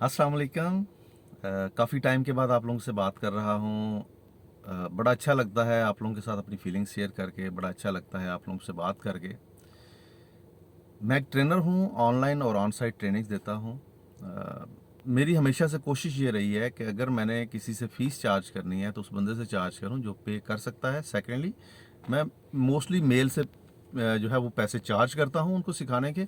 अस्सलाम वालेकुम। काफ़ी टाइम के बाद आप लोगों से बात कर रहा हूँ। बड़ा अच्छा लगता है आप लोगों के साथ अपनी फीलिंग्स शेयर करके, बड़ा अच्छा लगता है आप लोगों से बात करके। मैं एक ट्रेनर हूँ, ऑनलाइन और ऑन साइट ट्रेनिंग्स देता हूँ। मेरी हमेशा से कोशिश ये रही है कि अगर मैंने किसी से फ़ीस चार्ज करनी है तो उस बंदे से चार्ज करूँ जो पे कर सकता है। सेकेंडली, मैं मोस्टली मेल से जो है वो पैसे चार्ज करता हूँ उनको सिखाने के।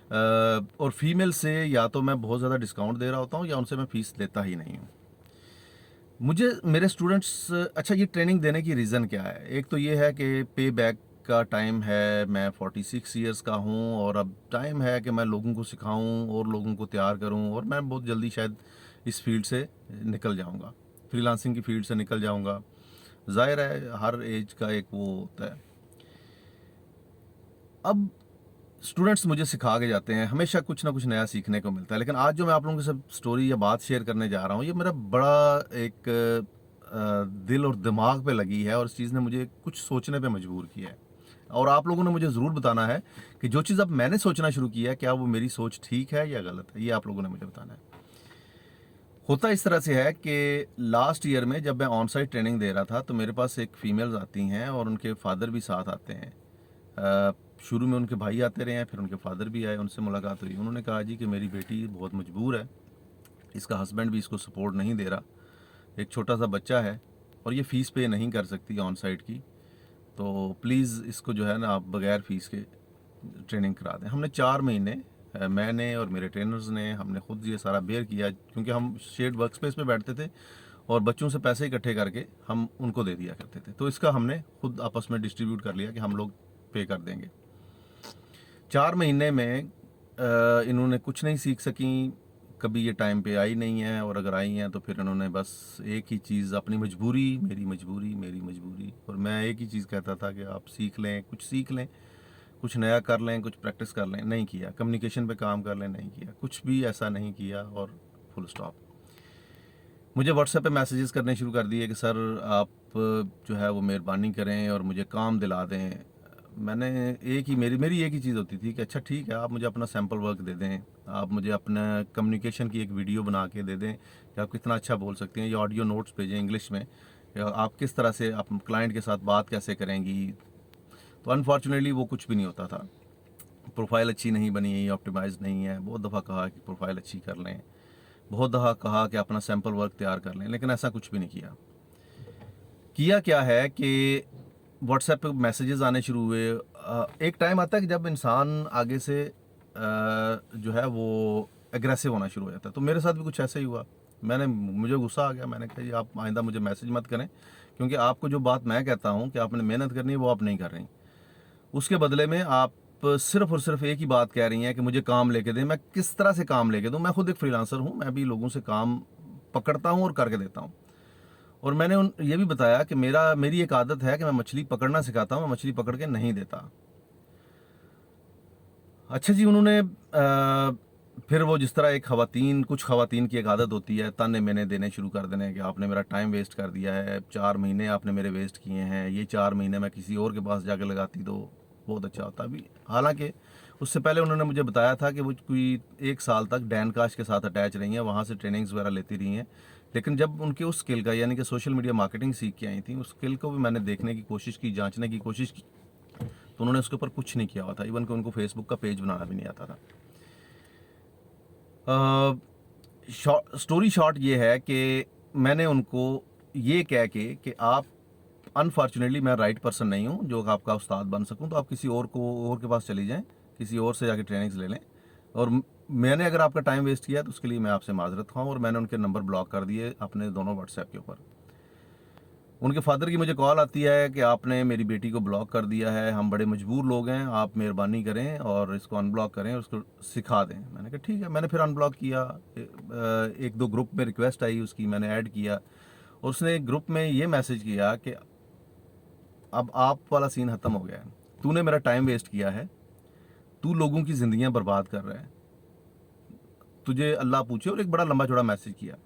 और फीमेल से या तो मैं बहुत ज़्यादा डिस्काउंट दे रहा होता हूँ या उनसे मैं फ़ीस लेता ही नहीं हूँ। मुझे मेरे स्टूडेंट्स, अच्छा, ये ट्रेनिंग देने की रीज़न क्या है? एक तो ये है कि पे बैक का टाइम है। मैं 46 ईयर्स का हूँ और अब टाइम है कि मैं लोगों को सिखाऊं और लोगों को तैयार करूं, और मैं बहुत जल्दी शायद इस फील्ड से निकल जाऊंगा, फ्रीलांसिंग की फील्ड से निकल जाऊंगा। जाहिर है हर एज का एक वो होता है। अब स्टूडेंट्स मुझे सिखा के जाते हैं, हमेशा कुछ ना कुछ नया सीखने को मिलता है। लेकिन आज जो मैं आप लोगों के साथ स्टोरी या बात शेयर करने जा रहा हूँ, ये मेरा बड़ा एक दिल और दिमाग पे लगी है, और इस चीज़ ने मुझे कुछ सोचने पे मजबूर किया है। और आप लोगों ने मुझे ज़रूर बताना है कि जो चीज़ अब मैंने सोचना शुरू किया है, क्या वो मेरी सोच ठीक है या गलत है। ये आप लोगों ने मुझे बताना है। होता इस तरह से है कि लास्ट ईयर में जब मैं ऑन साइट ट्रेनिंग दे रहा था तो मेरे पास एक फ़ीमेल्स आती हैं और उनके फादर भी साथ आते हैं। शुरू में उनके भाई आते रहे हैं, फिर उनके फादर भी आए, उनसे मुलाकात हुई। उन्होंने कहा जी कि मेरी बेटी बहुत मजबूर है, इसका हस्बैंड भी इसको सपोर्ट नहीं दे रहा, एक छोटा सा बच्चा है और ये फ़ीस पे नहीं कर सकती ऑन साइट की, तो प्लीज़ इसको जो है ना आप बगैर फ़ीस के ट्रेनिंग करा दें। हमने 4 महीने, मैंने और मेरे ट्रेनर्स ने, हमने खुद ये सारा बेयर किया, क्योंकि हम शेयर्ड वर्क स्पेस में बैठते थे और बच्चों से पैसे इकट्ठे करके हम उनको दे दिया करते थे। तो इसका हमने खुद आपस में डिस्ट्रीब्यूट कर लिया कि हम लोग पे कर देंगे। 4 महीने में इन्होंने कुछ नहीं सीख सकी, कभी ये टाइम पे आई नहीं है, और अगर आई हैं तो फिर इन्होंने बस एक ही चीज़, अपनी मजबूरी, मेरी मजबूरी, मेरी मजबूरी। और मैं एक ही चीज़ कहता था कि आप सीख लें, कुछ सीख लें, कुछ नया कर लें, कुछ प्रैक्टिस कर लें। नहीं किया। कम्युनिकेशन पे काम कर लें, नहीं किया। कुछ भी ऐसा नहीं किया, और फुल स्टॉप। मुझे व्हाट्सएप पे मैसेजेस करने शुरू कर दिए कि सर आप जो है वो मेहरबानी करें और मुझे काम दिला दें। मैंने एक ही मेरी मेरी एक ही चीज़ होती थी कि अच्छा ठीक है, आप मुझे अपना सैम्पल वर्क दे दें, आप मुझे अपना कम्युनिकेशन की एक वीडियो बना के दे दें कि आप कितना अच्छा बोल सकती हैं, या ऑडियो नोट्स भेजें इंग्लिश में, या आप किस तरह से आप क्लाइंट के साथ बात कैसे करेंगी। तो अनफॉर्चुनेटली वो कुछ भी नहीं होता था। प्रोफाइल अच्छी नहीं बनी, ऑप्टिमाइज नहीं है। बहुत दफ़ा कहा कि प्रोफाइल अच्छी कर लें, बहुत दफ़ा कहा कि अपना सैम्पल वर्क तैयार कर लें, लेकिन ऐसा कुछ भी नहीं किया। किया क्या है कि व्हाट्सएप पे मैसेजेस आने शुरू हुए। एक टाइम आता है कि जब इंसान आगे से जो है वो एग्रेसिव होना शुरू हो जाता है। तो मेरे साथ भी कुछ ऐसा ही हुआ। मुझे गुस्सा आ गया। मैंने कहा जी आप आइंदा मुझे मैसेज मत करें, क्योंकि आपको जो बात मैं कहता हूँ कि आपने मेहनत करनी है वो आप नहीं कर रही। उसके बदले में आप सिर्फ और सिर्फ एक ही बात कह रही हैं कि मुझे काम लेके दें। मैं किस तरह से काम लेके दूं? मैं खुद एक फ्रीलांसर हूं, मैं भी लोगों से काम पकड़ता हूं और करके देता हूं। और मैंने ये भी बताया कि मेरी एक आदत है कि मैं मछली पकड़ना सिखाता हूं, मैं मछली पकड़ के नहीं देता। अच्छा जी, उन्होंने फिर वो जिस तरह कुछ खवातीन की एक आदत होती है, ताने मैंने देने शुरू कर देने कि आपने मेरा टाइम वेस्ट कर दिया है, 4 महीने आपने मेरे वेस्ट किए हैं, ये 4 महीने मैं किसी और के पास जाकर लगाती तो बहुत अच्छा होता। अभी हालांकि उससे पहले उन्होंने मुझे बताया था कि वो कोई 1 साल तक डैनकाश के साथ अटैच रही हैं, वहाँ से ट्रेनिंग्स वगैरह लेती रही हैं। लेकिन जब उनके उस स्किल का, यानी कि सोशल मीडिया मार्केटिंग सीख के आई थी, उस स्किल को भी मैंने देखने की कोशिश की, जांचने की कोशिश की, तो उन्होंने उसके ऊपर कुछ नहीं किया हुआ था। इवन कि उनको फेसबुक का पेज बनाना भी नहीं आता था। स्टोरी शॉर्ट ये है कि मैंने उनको ये कह के कि आप, अनफॉर्चुनेटली मैं राइट पर्सन नहीं हूँ जो आपका उस्ताद बन सकूँ, तो आप किसी और के पास चली जाएं, किसी और से जाके ट्रेनिंग्स ले लें। और मैंने अगर आपका टाइम वेस्ट किया तो उसके लिए मैं आपसे माजरत खाऊँ। और मैंने उनके नंबर ब्लॉक कर दिए अपने दोनों व्हाट्सएप के ऊपर। उनके फादर की मुझे कॉल आती है कि आपने मेरी बेटी को ब्लॉक कर दिया है, हम बड़े मजबूर लोग हैं, आप मेहरबानी करें और इसको अनब्लॉक करें और उसको सिखा दें। मैंने कहा ठीक है। मैंने फिर अनब्लॉक किया। एक दो ग्रुप में रिक्वेस्ट आई उसकी, मैंने ऐड किया, और उसने ग्रुप में ये मैसेज किया कि अब आप वाला सीन ख़त्म हो गया है, तूने मेरा टाइम वेस्ट किया है, तू लोगों की ज़िंदगियाँ बर्बाद कर रहा है, तुझे अल्लाह पूछे। और एक बड़ा लंबा चौड़ा मैसेज किया।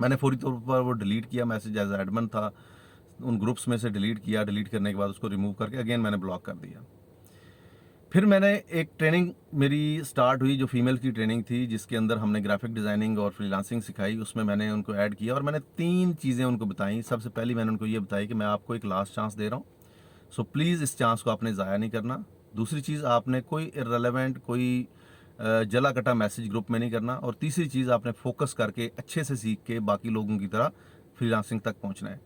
मैंने फौरी तौर पर वो डिलीट किया। मैसेज एज एडमिन था, उन ग्रुप्स में से डिलीट किया। डिलीट करने के बाद उसको रिमूव करके अगेन मैंने ब्लॉक कर दिया। फिर मैंने एक ट्रेनिंग मेरी स्टार्ट हुई जो फीमेल की ट्रेनिंग थी, जिसके अंदर हमने ग्राफिक डिज़ाइनिंग और फ्रीलांसिंग सिखाई। उसमें मैंने उनको ऐड किया और मैंने 3 चीज़ें उनको बताई। सबसे पहली मैंने उनको ये बताई कि मैं आपको एक लास्ट चांस दे रहा हूँ, सो प्लीज़ इस चांस को आपने ज़ाया नहीं करना। दूसरी चीज़, आपने कोई इर्रेलेवेंट, कोई जला कटा मैसेज ग्रुप में नहीं करना। और तीसरी चीज़, आपने फोकस करके अच्छे से सीख के बाकी लोगों की तरह फ्रीलांसिंग तक पहुँचना है।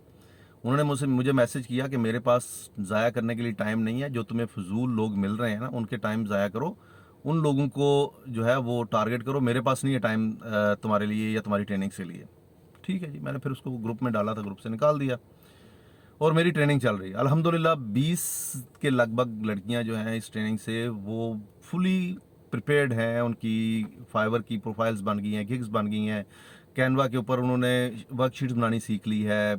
उन्होंने मुझे मैसेज किया कि मेरे पास ज़ाया करने के लिए टाइम नहीं है, जो तुम्हें फजूल लोग मिल रहे हैं ना, उनके टाइम ज़ाया करो, उन लोगों को जो है वो टारगेट करो, मेरे पास नहीं है टाइम तुम्हारे लिए या तुम्हारी ट्रेनिंग के लिए। ठीक है जी, मैंने फिर उसको ग्रुप में डाला था, ग्रुप से निकाल दिया और मेरी ट्रेनिंग चल रही है अल्हम्दुलिल्लाह। 20 के लगभग लड़कियां जो हैं इस ट्रेनिंग से, वो फुली प्रिपेयर्ड हैं। उनकी फाइवर की प्रोफाइल्स बन गई हैं, गिग्स बन गई हैं, कैनवा के ऊपर उन्होंने वर्कशीट्स बनानी सीख ली है,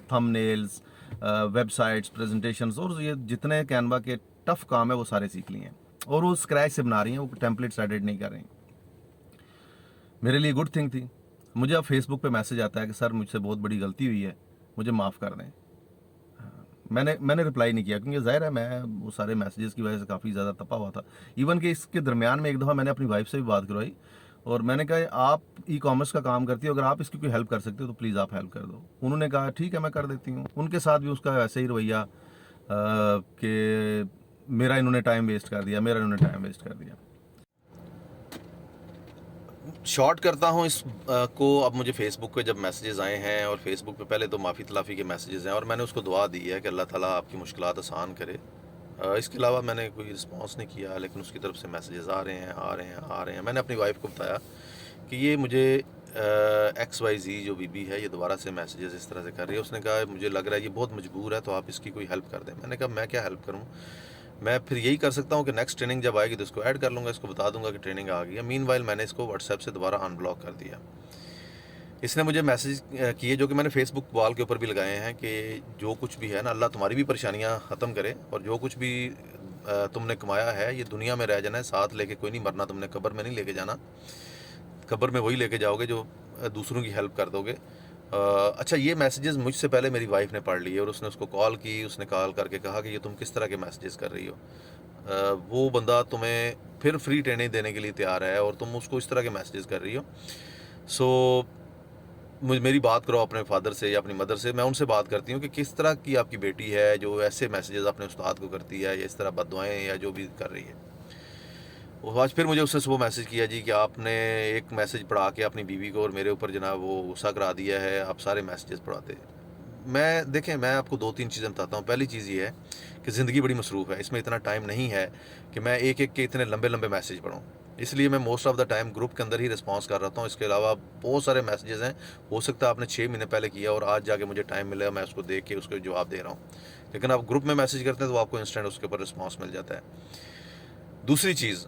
थंबनेल्स, वेबसाइट्स, प्रेजेंटेशंस, और ये जितने कैनवा के टफ काम है वो सारे सीख लिए हैं और वो स्क्रैच से बना रही हैं, वो टेम्पलेट्स एडिट नहीं कर रही। मेरे लिए गुड थिंग थी। मुझे अब फेसबुक पे मैसेज आता है कि सर मुझसे बहुत बड़ी गलती हुई है, मुझे माफ़ कर दें। मैंने रिप्लाई नहीं किया, क्योंकि ज़ाहिर है मैं वो सारे मैसेजेस की वजह से काफ़ी ज़्यादा तपा हुआ था। इवन कि इसके दरमियान में एक दफ़ा मैंने अपनी वाइफ से भी बात करवाई और मैंने कहा आप ई कॉमर्स का काम करती हो, अगर आप इसकी कोई हेल्प कर सकते हो तो प्लीज़ आप हेल्प कर दो। उन्होंने कहा ठीक है मैं कर देती हूँ। उनके साथ भी उसका वैसे ही रवैया कि मेरा इन्होंने टाइम वेस्ट कर दिया, मेरा इन्होंने टाइम वेस्ट कर दिया। शॉर्ट करता हूँ इस को। अब मुझे फेसबुक पे जब मैसेजेस आए हैं, और फेसबुक पे पहले तो माफ़ी तलाफ़ी के मैसेजेस हैं, और मैंने उसको दुआ दी है कि अल्लाह ताला आपकी मुश्किलात आसान करे। इसके अलावा मैंने कोई रिस्पांस नहीं किया, लेकिन उसकी तरफ से मैसेजेस आ रहे हैं, आ रहे हैं, आ रहे हैं। मैंने अपनी वाइफ को बताया कि ये मुझे XYZ जो बीबी है, ये दोबारा से मैसेजेस इस तरह से कर रही है। उसने कहा मुझे लग रहा है ये बहुत मजबूर है, तो आप इसकी कोई हेल्प कर दें। मैंने कहा मैं क्या हेल्प करूँ, मैं फिर यही कर सकता हूँ कि नेक्स्ट ट्रेनिंग जब आएगी तो इसको ऐड कर लूँगा, इसको बता दूंगा कि ट्रेनिंग आ गई है। मीनवाइल मैंने इसको व्हाट्सएप से दोबारा अनब्लॉक कर दिया। इसने मुझे मैसेज किए जो कि मैंने फेसबुक वॉल के ऊपर भी लगाए हैं कि जो कुछ भी है ना, अल्लाह तुम्हारी भी परेशानियां ख़त्म करे, और जो कुछ भी तुमने कमाया है ये दुनिया में रह जाना है, साथ लेके कोई नहीं मरना, तुमने कब्र में नहीं लेके जाना। कब्र में वही लेके जाओगे जो दूसरों की हेल्प कर दोगे। अच्छा, ये मैसेजेस मुझसे पहले मेरी वाइफ ने पढ़ लिए और उसने उसको कॉल की। उसने कॉल करके कहा कि ये तुम किस तरह के मैसेजेस कर रही हो, वो बंदा तुम्हें फिर फ्री ट्रेनिंग देने के लिए तैयार है और तुम उसको इस तरह के मैसेजेस कर रही हो। सो मेरी बात करो अपने फादर से या अपनी मदर से, मैं उनसे बात करती हूँ कि किस तरह की आपकी बेटी है जो ऐसे मैसेजेस अपने उस्ताद को करती है, या इस तरह बददुआएं या जो भी कर रही है। वो आज फिर मुझे उसने सुबह मैसेज किया जी कि आपने एक मैसेज पढ़ा के अपनी बीवी को और मेरे ऊपर जनाब वो गुस्सा करा दिया है, आप सारे मैसेजेस पढ़ाते। देखें, मैं आपको 2-3 चीज़ें बताता हूँ। पहली चीज़ ये है कि ज़िंदगी बड़ी मसरूफ़ है, इसमें इतना टाइम नहीं है कि मैं एक एक के इतने लंबे लंबे मैसेज पढ़ूँ। इसलिए मैं most of the time group के अंदर ही रिस्पॉन्स कर रहा हूँ। इसके अलावा बहुत सारे मैसेजेस हैं, हो सकता है आपने 6 महीने पहले किया और आज जाके मुझे टाइम मिला, मैं उसको देख के उसको जवाब दे रहा हूँ। लेकिन आप ग्रुप में मैसेज करते हैं तो आपको इंस्टेंट उसके ऊपर रिस्पॉन्स मिल जाता है। दूसरी चीज़,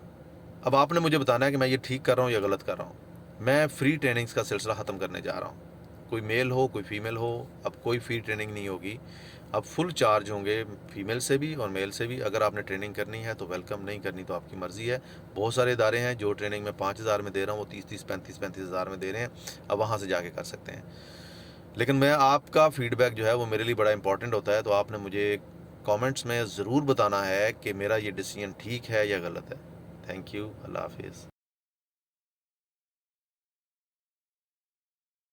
अब आपने मुझे बताना है कि मैं ये ठीक कर रहा हूँ या गलत कर रहा हूँ। मैं फ्री ट्रेनिंग्स का सिलसिला ख़त्म करने जा रहा हूँ। कोई मेल हो, कोई फीमेल हो, अब कोई फ्री ट्रेनिंग नहीं होगी। अब फुल चार्ज होंगे, फीमेल से भी और मेल से भी। अगर आपने ट्रेनिंग करनी है तो वेलकम, नहीं करनी तो आपकी मर्ज़ी है। बहुत सारे इदारे हैं जो ट्रेनिंग में 5,000 में दे रहा हूँ, वो 30-30, 35-35 हज़ार में दे रहे हैं। अब वहाँ से जाके कर सकते हैं। लेकिन मैं आपका फ़ीडबैक जो है वो मेरे लिए बड़ा इंपॉर्टेंट होता है, तो आपने मुझे कमेंट्स में ज़रूर बताना है कि मेरा ये डिसीजन ठीक है या गलत है। Thank you. अल्लाह हाफिज़।